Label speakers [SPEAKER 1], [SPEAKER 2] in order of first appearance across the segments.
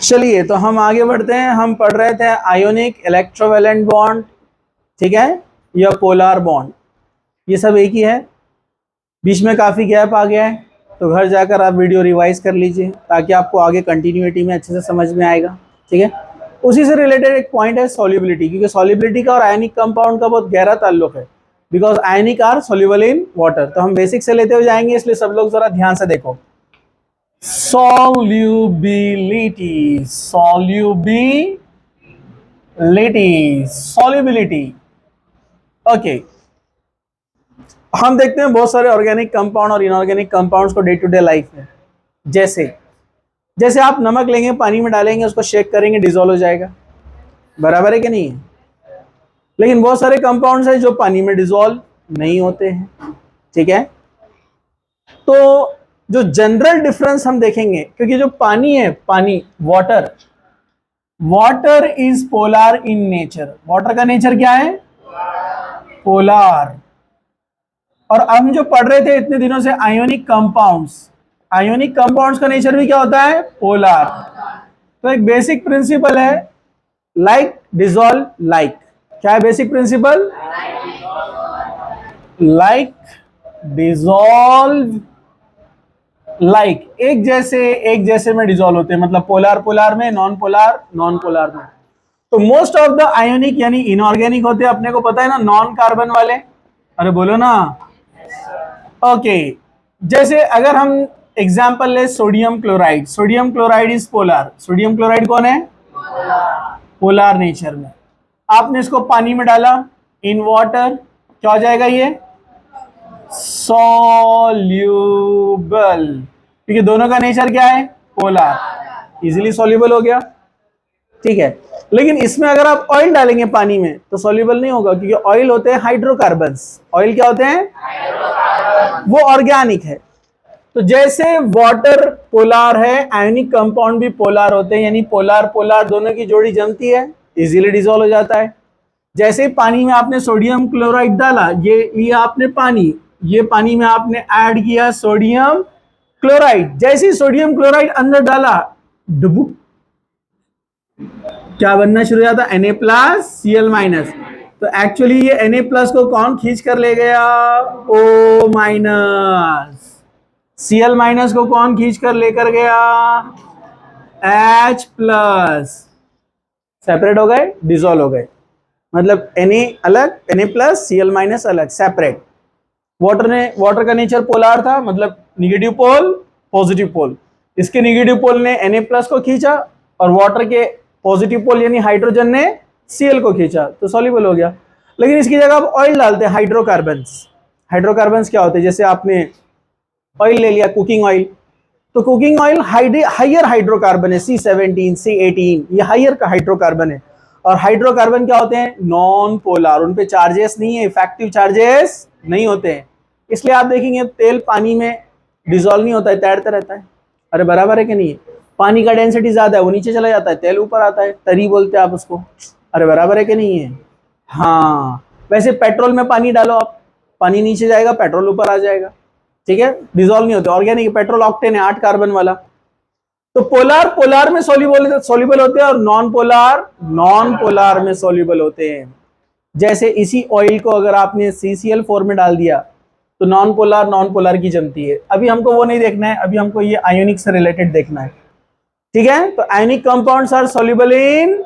[SPEAKER 1] चलिए तो हम आगे बढ़ते हैं। हम पढ़ रहे थे आयोनिक, इलेक्ट्रोवैलेंट बॉन्ड, ठीक है, या पोलर बॉन्ड, ये सब एक ही है। बीच में काफ़ी गैप आ गया है, तो घर जाकर आप वीडियो रिवाइज कर लीजिए ताकि आपको आगे कंटिन्यूटी में अच्छे से समझ में आएगा, ठीक है। उसी से रिलेटेड एक पॉइंट है सॉल्युबिलिटी, क्योंकि सॉल्युबिलिटी का और आयनिक कंपाउंड का बहुत गहरा ताल्लुक है, because ionic are soluble in water. तो हम बेसिक से लेते हुए जाएंगे, इसलिए सब लोग जरा ध्यान से देखो। Solubility, solubility. ओके, हम देखते हैं बहुत सारे ऑर्गेनिक कंपाउंड और इनऑर्गेनिक कंपाउंड्स को डे टू डे लाइफ में। जैसे जैसे आप नमक लेंगे, पानी में डालेंगे, उसको शेक करेंगे, डिजोल्व हो जाएगा, बराबर है कि नहीं है। लेकिन बहुत सारे कंपाउंड्स हैं जो पानी में डिजोल्व नहीं होते हैं, ठीक है। तो जो जनरल डिफरेंस हम देखेंगे, क्योंकि जो पानी है, पानी, water, water is polar in nature. Water का नेचर क्या है? पोलर। और हम जो पढ़ रहे थे इतने दिनों से आयोनिक कंपाउंड्स, आयोनिक कंपाउंड्स का नेचर भी क्या होता है? पोलर। तो एक बेसिक प्रिंसिपल है, लाइक डिजोल्व लाइक। क्या है basic principle? Like dissolve like, एक जैसे में डिजोल्व होते हैं, मतलब पोलर पोलर में, नॉन पोलर नॉन पोलर में। तो मोस्ट ऑफ द आयोनिक यानी इनऑर्गेनिक होते हैं, अपने को पता है ना, नॉन कार्बन वाले। अरे बोलो ना। ओके, जैसे अगर हम एग्जांपल ले sodium chloride, sodium chloride is polar. Sodium chloride कौन है? पोलर नेचर में। आपने इसको पानी में डाला, इन वाटर, क्या हो जाएगा ये? सॉल्यूबल, क्योंकि दोनों का नेचर क्या है? पोलर, इजीली सॉल्यूबल हो गया, ठीक है। लेकिन इसमें अगर आप ऑयल डालेंगे पानी में तो सॉल्यूबल नहीं होगा, क्योंकि ऑयल होते हैं हाइड्रोकार्बन्स। ऑयल क्या होते हैं? वो ऑर्गेनिक है। तो जैसे वाटर पोलर है, आयनिक कंपाउंड भी पोलर होते हैं, यानी पोलर पोलर दोनों की जोड़ी जमती है, इजीली डिसॉल्व हो जाता है। जैसे ही पानी में आपने सोडियम क्लोराइड डाला, ये आपने पानी, ये पानी में आपने ऐड किया सोडियम क्लोराइड, जैसे ही सोडियम क्लोराइड अंदर डाला, डुबुक, क्या बनना शुरू हो जाता? Na+Cl-। तो एक्चुअली ये Na+ को कौन खींच कर ले गया? O-। Cl- को कौन खींच कर लेकर गया? H+। सेपरेट हो गए, डिसॉल्व हो गए, मतलब Na अलग, Na+Cl- अलग, सेपरेट। वाटर का नेचर पोलर था, मतलब निगेटिव पोल पॉजिटिव पोल। इसके निगेटिव पोल ने Na+ को खींचा और वाटर के पॉजिटिव पोल यानी हाइड्रोजन ने Cl को खींचा, तो सॉल्युबल हो गया। लेकिन इसकी जगह आप ऑयल डालते हैं, हाइड्रोकार्बन्स। हाइड्रोकार्बन्स क्या होते हैं? जैसे आपने ऑयल ले लिया, कुकिंग ऑयल, तो कुकिंग ऑयल हाइयर हाइड्रोकार्बन है, C17 C18, ये हाइयर का हाइड्रोकार्बन है। और हाइड्रोकार्बन क्या होते हैं? नॉन पोलर, उन पे चार्जेस नहीं है, इफेक्टिव चार्जेस नहीं होते हैं। इसलिए आप देखेंगे तेल पानी में डिजोल्व नहीं होता है, तैरता रहता है। अरे बराबर है कि नहीं? पानी का डेंसिटी ज्यादा है, वो नीचे चला जाता है, तेल ऊपर आता है, तरी बोलते हैं आप उसको। अरे बराबर है कि नहीं है? हाँ, वैसे पेट्रोल में पानी डालो आप, पानी नीचे जाएगा, पेट्रोल ऊपर आ जाएगा, ठीक है, डिजोल्व नहीं होते। ऑर्गेनिक पेट्रोल ऑक्टेन है, 8 कार्बन वाला। तो पोलर पोलर में सॉल्युबल होते हैं, और नॉन पोलर में सॉल्युबल होते हैं। जैसे इसी ऑयल को अगर आपने CCl4 में डाल दिया तो नॉन पोलर की जमती है। अभी हमको वो नहीं देखना है, अभी हमको ये आयोनिक से रिलेटेड देखना है, ठीक है। तो ionic compounds are soluble in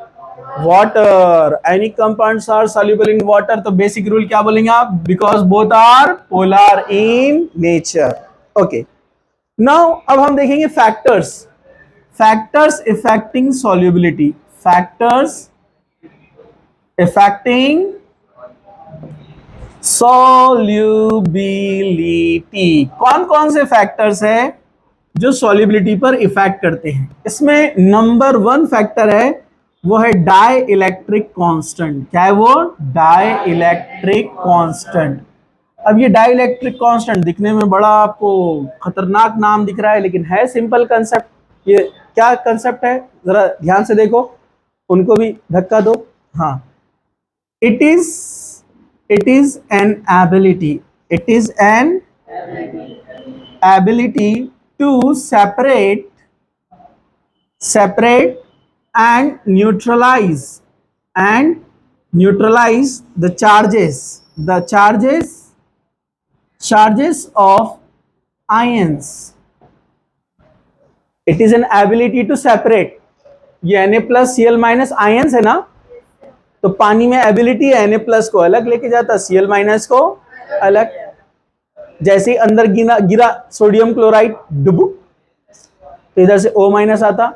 [SPEAKER 1] water, ionic compounds are soluble in water. तो बेसिक रूल क्या बोलेंगे आप? Because both are polar in nature. Okay, now अब हम देखेंगे factors, factors affecting solubility, factors affecting solubility. कौन कौन से फैक्टर्स है जो सॉल्युबिलिटी पर इफेक्ट करते हैं? इसमें नंबर 1 फैक्टर है, वो है डाई इलेक्ट्रिक कांस्टेंट। क्या है वो? Dielectric constant. अब ये डाई इलेक्ट्रिक कांस्टेंट दिखने में बड़ा आपको खतरनाक नाम दिख रहा है, लेकिन है सिंपल कंसेप्ट। ये क्या कंसेप्ट है, जरा ध्यान से देखो, उनको भी धक्का दो। हाँ, it is an ability, it is an ability to separate separate and neutralize the charges of ions. It is an ability to separate. ये Na+Cl- आयंस है ना, तो पानी में एबिलिटी है Na+ को अलग लेके जाता, Cl- को अलग। जैसे ही अंदर गिरा सोडियम क्लोराइड डुबुक, तो इधर से O- आता,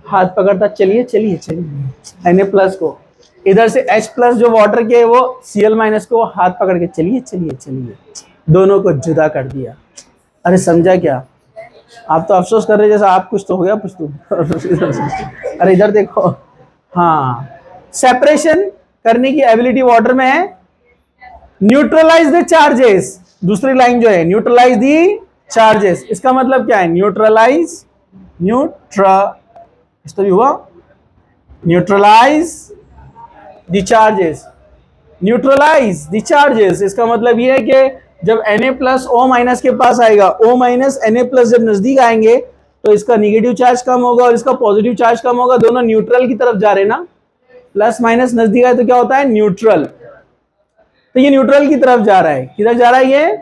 [SPEAKER 1] हाथ पकड़ता, चलिए चलिए चलिए Na+ को, इधर से H+ जो वाटर के वो Cl- को हाथ पकड़ के चलिए चलिए चलिए, दोनों को जुदा कर दिया। अरे समझा क्या? आप तो अफसोस कर रहे जैसा आप कुछ तो हो गया कुछ तो। अरे इधर देखो, हाँ, सेपरेशन करने की एबिलिटी वाटर में है। न्यूट्रलाइज द चार्जेस, दूसरी लाइन जो है न्यूट्रलाइज द चार्जेस, इसका मतलब क्या है? न्यूट्रलाइज इस तो भी हुआ, neutralize the charges, neutralize the charges, इसका मतलब ये है कि जब Na+O- के पास आएगा, O- Na+ जब नजदीक आएंगे तो इसका निगेटिव चार्ज कम होगा और इसका पॉजिटिव चार्ज कम होगा, दोनों न्यूट्रल की तरफ जा रहे ना, प्लस- नजदीक आए तो क्या होता है? न्यूट्रल। तो ये न्यूट्रल की तरफ जा रहा है, किधर जा रहा है? ये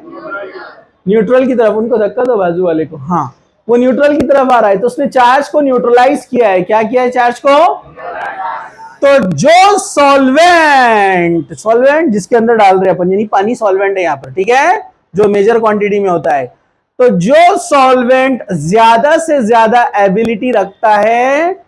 [SPEAKER 1] न्यूट्रल की तरफ। उनको धक्का दो बाजू वाले को, हाँ, वो न्यूट्रल की तरफ आ रहा है, तो उसने चार्ज को न्यूट्रलाइज किया है। क्या किया है? चार्ज को। तो जो सॉल्वेंट जिसके अंदर डाल रहे हैं अपन, यानी पानी सॉल्वेंट है यहाँ पर, ठीक है, जो मेजर क्वांटिटी में होता है, तो जो सॉल्वेंट ज्यादा से ज्यादा एबिलिटी रखता है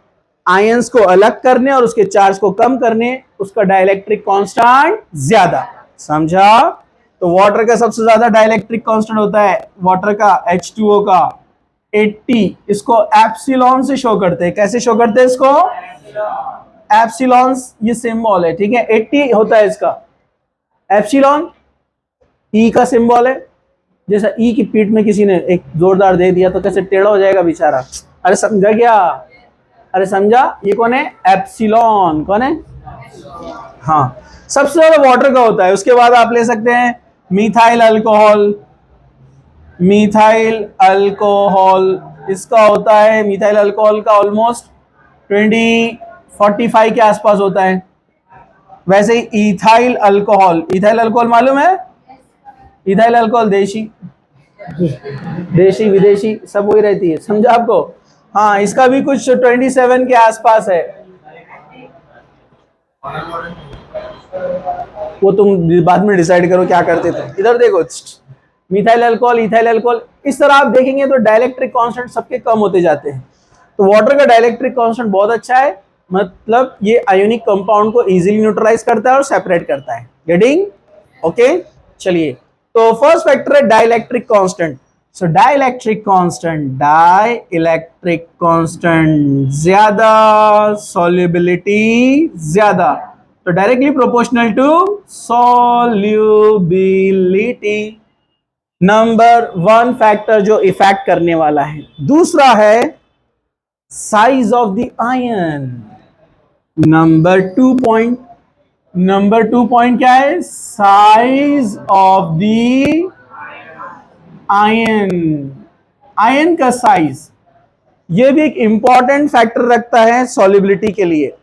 [SPEAKER 1] आयंस को अलग करने और उसके चार्ज को कम करने, उसका डाइलेक्ट्रिक कांस्टेंट ज्यादा। समझा? तो वाटर का सबसे ज्यादा डाइलेक्ट्रिक कांस्टेंट होता है वाटर का, H2O का 80। इसको एप्सिलॉन से शो करते हैं। कैसे शो करते हैं इसको? एप्सिलॉन, ये सिंबल है, ठीक है, 80 होता है इसका। एप्सिलॉन ई का सिंबल है, जैसा ई की पीठ में किसी ने एक जोरदार दे दिया तो कैसे टेढ़ा हो जाएगा बेचारा। अरे समझा क्या? अरे समझा? ये कौन है? एप्सिलॉन। कौन है? हाँ, सबसे ज्यादा वाटर का होता है। उसके बाद आप ले सकते हैं मिथाइल अल्कोहल। मिथाइल अल्कोहल इसका होता है, मिथाइल अल्कोहल का ऑलमोस्ट 20-45 के आसपास होता है। वैसे ही इथाइल अल्कोहल मालूम है? इथाइल अल्कोहल देशी विदेशी सब वही रहती है, समझा आपको? हाँ, इसका भी कुछ 27 के आसपास है। वो तुम बाद में डिसाइड करो क्या करते थे। इधर देखो, मिथाइल अल्कोहल, इथाइल अल्कोहल, इस तरह आप देखेंगे तो डाइलेक्ट्रिक कांस्टेंट सबके कम होते जाते हैं। तो वाटर का डाइलेक्ट्रिक कांस्टेंट बहुत अच्छा है, मतलब ये आयोनिक कंपाउंड को इजीली न्यूट्रलाइज करता है और सेपरेट करता है। गेटिंग? ओके, चलिए, तो फर्स्ट फैक्टर है dielectric constant. So dielectric constant ज्यादा, सॉल्युबिलिटी ज्यादा, तो directly proportional to solubility. Number 1 factor जो इफेक्ट करने वाला है। दूसरा है size of the ion. Number 2 point क्या है? Size of the ion. Ion का साइज, यह भी एक इंपॉर्टेंट फैक्टर रखता है सॉल्युबिलिटी के लिए।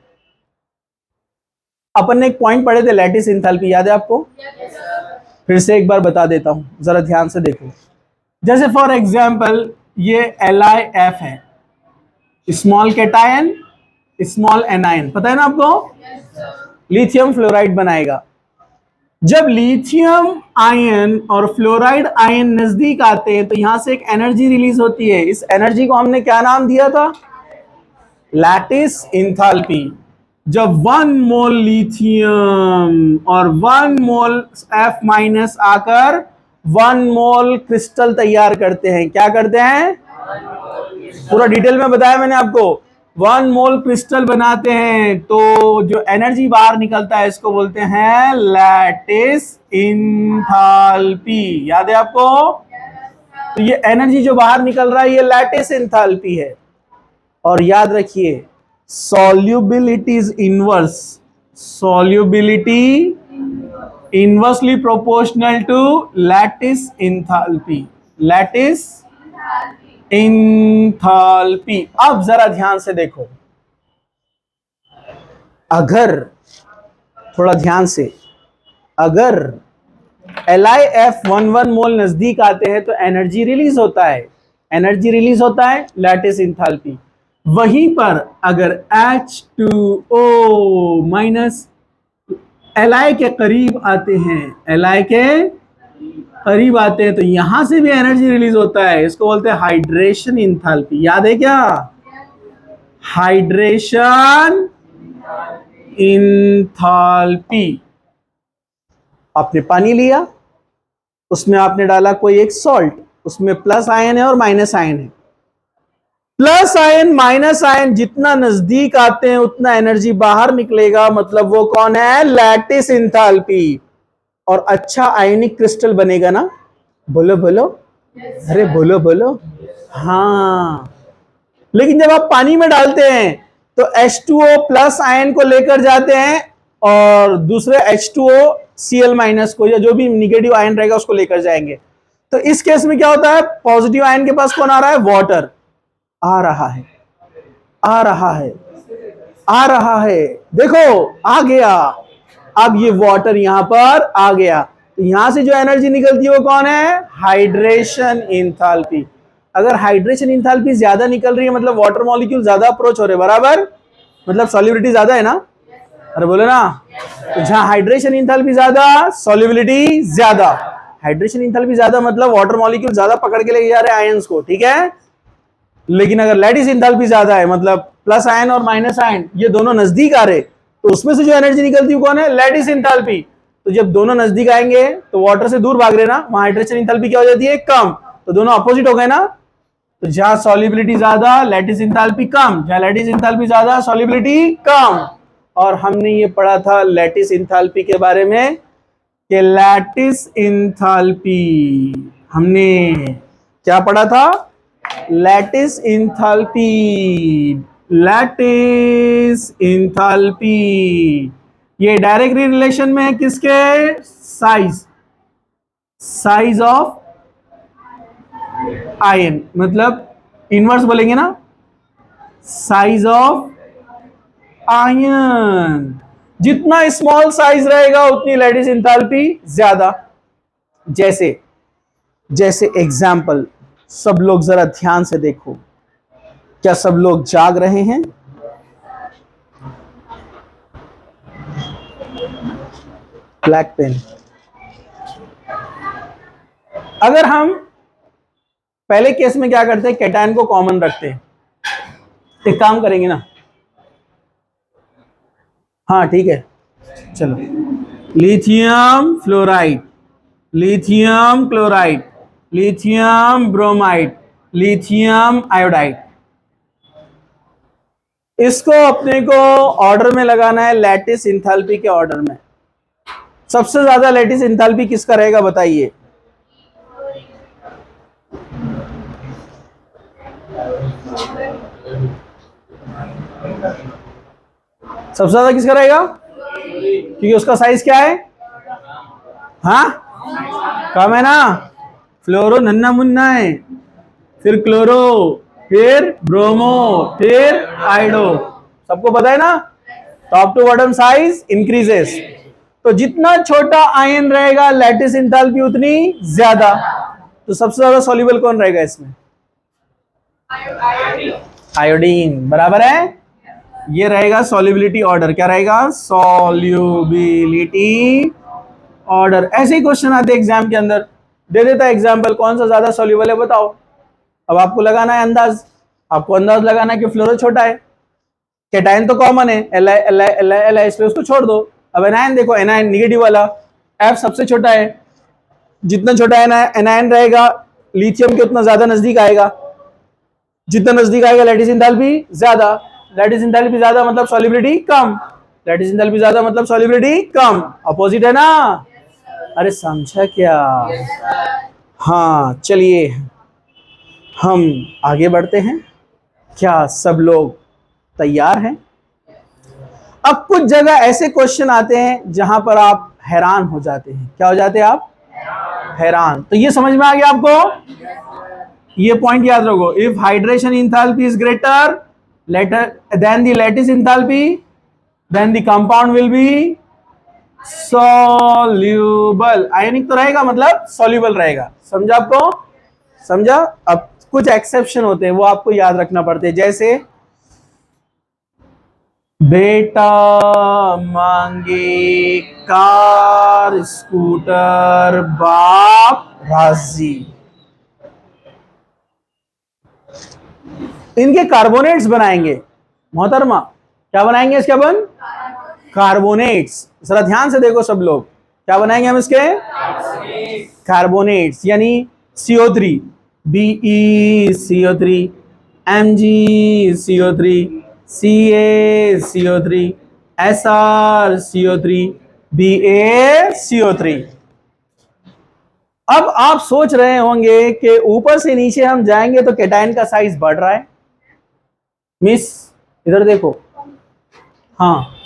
[SPEAKER 1] अपन ने एक पॉइंट पढ़े थे, लैटिस एंथैल्पी, याद है आपको? फिर से एक बार बता देता हूं, जरा ध्यान से देखो। जैसे फॉर एग्जांपल ये LiF है, स्मॉल कैटायन स्मॉल एनायन, पता है ना आपको? लिथियम फ्लोराइड बनाएगा। जब लिथियम आयन और फ्लोराइड आयन नजदीक आते हैं तो यहां से एक एनर्जी रिलीज होती है। इस एनर्जी को हमने क्या नाम दिया था? Lattice enthalpy. जब 1 मोल लिथियम और 1 मोल F- आकर 1 मोल क्रिस्टल तैयार करते हैं, क्या करते हैं? पूरा डिटेल में बताया मैंने आपको। 1 मोल क्रिस्टल बनाते हैं तो जो एनर्जी बाहर निकलता है इसको बोलते हैं लैटिस एंथैल्पी। याद है आपको? तो ये एनर्जी जो बाहर निकल रहा है ये लैटिस एंथैल्पी है। और याद रखिए, solubility is inverse, solubility inversely proportional to lattice enthalpy। lattice enthalpy. अब जरा ध्यान से देखो, अगर थोड़ा ध्यान से, अगर LiF11 मोल नजदीक आते हैं तो एनर्जी रिलीज होता है, एनर्जी रिलीज होता है, लैटिस इंथाल्पी। वहीं पर अगर H2O माइनस Li के करीब आते हैं, Li के करीब आते हैं तो यहां से भी एनर्जी रिलीज होता है, इसको बोलते हैं हाइड्रेशन इंथाल्पी। याद है क्या? Hydration enthalpy. आपने पानी लिया, उसमें आपने डाला कोई एक सॉल्ट, उसमें प्लस आयन है और माइनस आयन है। प्लस आयन माइनस आयन जितना नजदीक आते हैं उतना एनर्जी बाहर निकलेगा, मतलब वो कौन है? Lattice enthalpy. और अच्छा आयनिक क्रिस्टल बनेगा ना? बोलो बोलो, अरे बोलो बोलो, हाँ। लेकिन जब आप पानी में डालते हैं तो H2O प्लस आयन को लेकर जाते हैं और दूसरे H2O Cl माइनस को, या जो भी निगेटिव आयन रहेगा उसको लेकर जाएंगे। तो इस केस में क्या होता है? पॉजिटिव आयन के पास कौन आ रहा है? वाटर आ रहा है, आ रहा है, आ रहा है, देखो आ गया। अब ये वाटर यहां पर आ गया तो यहां से जो एनर्जी निकलती है वो कौन है? Hydration enthalpy. अगर हाइड्रेशन इंथाल्पी ज्यादा निकल रही है मतलब वाटर मॉलिक्यूल ज्यादा अप्रोच हो रहे हैं, बराबर, मतलब सॉल्युबिलिटी ज्यादा है ना? अरे बोलो ना। तो जहां हाइड्रेशन इंथाल्पी ज्यादा, सॉल्युबिलिटी ज्यादा। हाइड्रेशन इंथाल्पी ज्यादा मतलब वाटर मॉलिक्यूल ज्यादा पकड़ के लेके जा रहे हैं आयंस को, ठीक है। लेकिन अगर लैटिस इंथाल्पी ज्यादा है मतलब प्लस आयन और माइनस आयन ये दोनों नजदीक आ रहे, तो उसमें से जो एनर्जी निकलती है कौन है? Lattice enthalpy. तो जब दोनों नजदीक आएंगे तो वाटर से दूर भाग रहे ना, वहां हाइड्रेशन इंथाल्पी क्या हो जाती है? कम। तो दोनों अपोजिट हो गए ना। तो जहां सॉल्युबिलिटी ज्यादा, लैटिस इंथाल्पी कम, जहां लैटिस इंथाल्पी ज्यादा, सॉल्युबिलिटी कम। और हमने ये पढ़ा था लैटिस इंथाल्पी के बारे में कि लैटिस इंथाल्पी, हमने क्या पढ़ा था? लैटिस इंथाल्पी, लैटिस इंथाल्पी ये डायरेक्ट रिलेशन में है किसके? साइज, साइज ऑफ आयन, मतलब इनवर्स बोलेंगे ना, साइज ऑफ आयन। जितना स्मॉल साइज रहेगा उतनी लैटिस इंथाल्पी ज्यादा। जैसे जैसे एग्जाम्पल, सब लोग जरा ध्यान से देखो, क्या सब लोग जाग रहे हैं? Black pen. अगर हम पहले केस में क्या करते हैं? कैटायन को कॉमन रखते हैं। एक काम करेंगे ना, हाँ ठीक है, चलो। Lithium fluoride, lithium chloride, lithium bromide, lithium iodide. इसको अपने को ऑर्डर में लगाना है, लैटिस इंथाल्पी के ऑर्डर में। सबसे ज्यादा लैटिस इंथाल्पी किसका रहेगा बताइए? सबसे ज्यादा किसका रहेगा? क्योंकि उसका साइज क्या है? हाँ कम है ना। फ्लोरो नन्ना मुन्ना है, फिर क्लोरो, फिर ब्रोमो, फिर आइडो, सबको पता है ना। Top to bottom size increases. तो जितना छोटा आयन रहेगा लैटिस इंथाल्पी उतनी ज्यादा। तो सबसे ज्यादा सॉल्युबल कौन रहेगा इसमें? आयोडीन, बराबर है। ये रहेगा सॉल्युबिलिटी ऑर्डर। क्या रहेगा? Solubility order. ऐसे ही क्वेश्चन आते हैं एग्जाम के अंदर, दे देता है एग्जाम्पल, कौन सा ज्यादा सॉल्युबल है बताओ। अब आपको लगाना है अंदाज, आपको अंदाज लगाना है कि फ्लोरो छोटा है, कैटायन तो कॉमन है, Li इसलिए उसको छोड़ दो। अब एनायन देखो, एनायन निगेटिव वाला, F सबसे छोटा है। जितना छोटा एनायन रहेगा लिथियम के उतना ज्यादा नजदीक आएगा, जितना नजदीक आएगा लैटिस इंथाल्पी ज्यादा। लैटिस इंथाल्पी ज्यादा मतलब सॉल्युबिलिटी कम, लैटिस इंथाल्पी ज्यादा मतलब सॉल्युबिलिटी कम। अपोजिट है ना? अरे समझा क्या? हाँ चलिए हम आगे बढ़ते हैं। क्या सब लोग तैयार हैं? अब कुछ जगह ऐसे क्वेश्चन आते हैं जहां पर आप हैरान हो जाते हैं। क्या हो जाते हैं आप? हैरान। तो ये समझ में आ गया आपको? ये पॉइंट याद रखो, if hydration enthalpy is greater than the lattice enthalpy then the compound will be soluble. Ionic तो रहेगा, मतलब सॉल्यूबल रहेगा। समझा आपको? समझा? अब कुछ एक्सेप्शन होते हैं, वो आपको याद रखना पड़ते हैं, जैसे बेटा मांगे कार स्कूटर बाप राजी। इनके कार्बोनेट्स बनाएंगे मोहतरमा। क्या बनाएंगे इसके अपन? कार्बोनेट्स। जरा ध्यान से देखो सब लोग, क्या बनाएंगे हम इसके? कार्बोनेट्स, यानी CO3, BeCO3, MgCO3, CaCO3, SrCO3, BaCO3। अब आप सोच रहे होंगे कि ऊपर से नीचे हम जाएंगे तो कैटायन का साइज बढ़ रहा है। मिस इधर देखो, हाँ।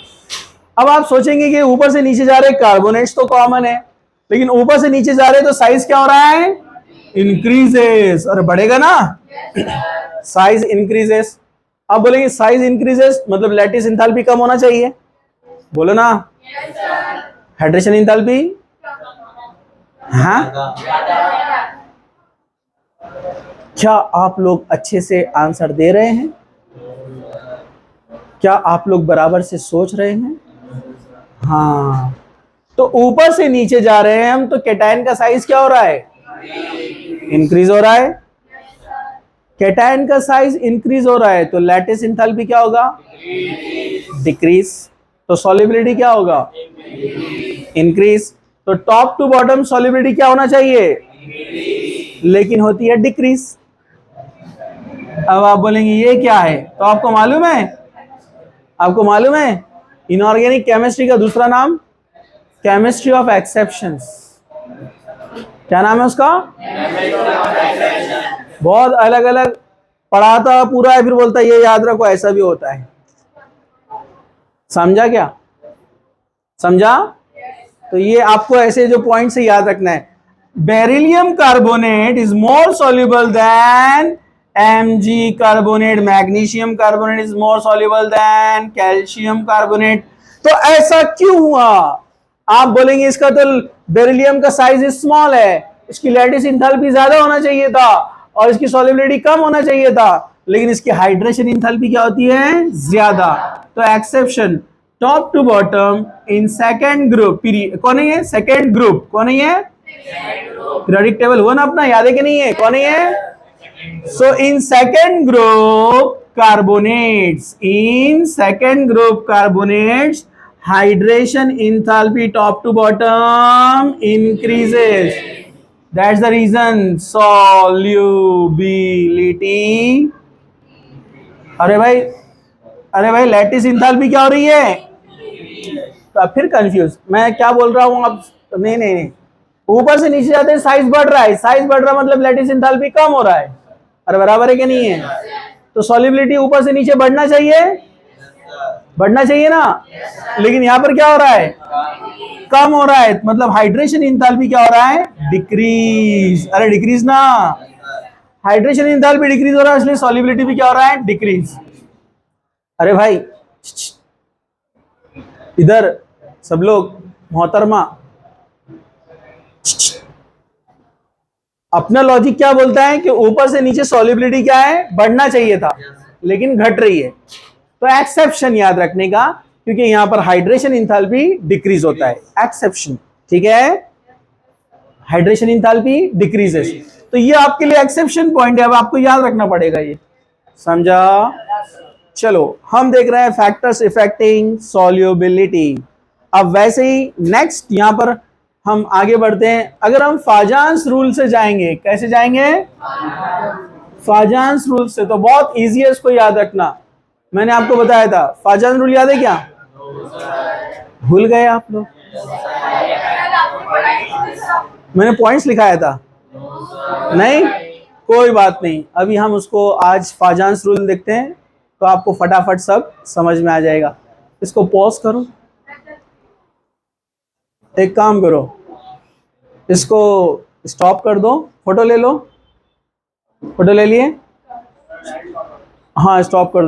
[SPEAKER 1] अब आप सोचेंगे कि ऊपर से नीचे जा रहे कार्बोनेट्स तो कॉमन है, लेकिन ऊपर से नीचे जा रहे तो साइज क्या हो रहा है? इंक्रीजेस। अरे बढ़ेगा ना, साइज इंक्रीजेस। अब बोलेंगे साइज इंक्रीजेस मतलब लैटिस एंथैल्पी कम होना चाहिए, बोलो ना। हाइड्रेशन एंथैल्पी, हाँ। क्या आप लोग अच्छे से आंसर दे रहे हैं? क्या आप लोग बराबर से सोच रहे हैं? हाँ, तो ऊपर से नीचे जा रहे हैं हम तो कैटायन का साइज क्या हो रहा है? इंक्रीज हो रहा है। कैटायन का साइज इंक्रीज हो रहा है तो लैटिस एंथैल्पी क्या होगा? डिक्रीज। तो सॉल्युबिलिटी क्या होगा? इंक्रीज। तो टॉप टू बॉटम सॉल्युबिलिटी क्या होना चाहिए? लेकिन होती है डिक्रीज। अब आप बोलेंगे ये क्या है, तो आपको मालूम है, आपको मालूम है इनऑर्गेनिक केमिस्ट्री का दूसरा नाम केमिस्ट्री ऑफ एक्सेप्शंस। क्या नाम है उसका? बहुत अलग अलग पढ़ाता पूरा है, फिर बोलता है ये याद रखो, ऐसा भी होता है। समझा क्या? समझा? तो ये आपको ऐसे जो पॉइंट से याद रखना है। Beryllium carbonate is more soluble than Mg carbonate, magnesium carbonate is more soluble than calcium carbonate. तो ऐसा क्यों हुआ? आप बोलेंगे इसका तो बेरिलियम का साइज स्मॉल है, इसकी लैटिस एंथैल्पी ज्यादा होना चाहिए था और इसकी सॉल्युबिलिटी कम होना चाहिए था, लेकिन इसकी हाइड्रेशन एंथैल्पी क्या होती है? ज्यादा। तो exception, top to bottom in second group, कौन है ये? सेकेंड ग्रुप कौन है ये? पीरियोडिक टेबल हुआ ना अपना, याद है कि नहीं है? कौन है ये? So in second group carbonates, in second group carbonates, hydration enthalpy top to bottom increases. That's the reason solubility. अरे भाई लैटिस इंथैल्पी क्या हो रही है? तो फिर कंफ्यूज, मैं क्या बोल रहा हूं अब? नहीं, ऊपर से नीचे जाते हैं साइज बढ़ रहा है, साइज बढ़ रहा है मतलब लैटिस इंथैल्पी कम हो रहा है। अरे बराबर है कि नहीं है? तो सॉल्युबिलिटी ऊपर से नीचे बढ़ना चाहिए, बढ़ना चाहिए ना, लेकिन यहां पर क्या हो रहा है? कम हो रहा है, मतलब हाइड्रेशन एंथैल्पी क्या हो रहा है? डिक्रीज। अरे डिक्रीज ना, हाइड्रेशन एंथैल्पी डिक्रीज हो रहा है, इसलिए सॉल्युबिलिटी भी क्या हो रहा है? डिक्रीज। अरे भाई इधर सब लोग मोहतरमा, अपना लॉजिक क्या बोलता है कि ऊपर से नीचे सॉल्युबिलिटी क्या है? बढ़ना चाहिए था, लेकिन घट रही है। तो एक्सेप्शन याद रखने का, क्योंकि यहां पर हाइड्रेशन एंथैल्पी डिक्रीज होता है। एक्सेप्शन, ठीक है? हाइड्रेशन एंथैल्पी डिक्रीजेस, तो ये आपके लिए एक्सेप्शन पॉइंट है, अब आपको याद रखना पड़ेगा ये। समझा? चलो हम देख रहे हैं फैक्टर्स इफेक्टिंग सॉल्युबिलिटी। अब वैसे ही नेक्स्ट यहां पर हम आगे बढ़ते हैं। अगर हम फाजान्स रूल से जाएंगे, कैसे जाएंगे? फाजान्स रूल से, तो बहुत इजी है इसको याद रखना। मैंने आपको बताया था, फाजान्स रूल याद है क्या? भूल गए आप लोग? मैंने पॉइंट्स लिखाया था नहीं? कोई बात नहीं, अभी हम उसको आज फाजान्स रूल देखते हैं तो आपको फटाफट सब समझ में आ जाएगा। इसको पॉज करो, एक काम करो, इसको स्टॉप कर दो, फोटो ले लो, फोटो ले लिए? हाँ स्टॉप कर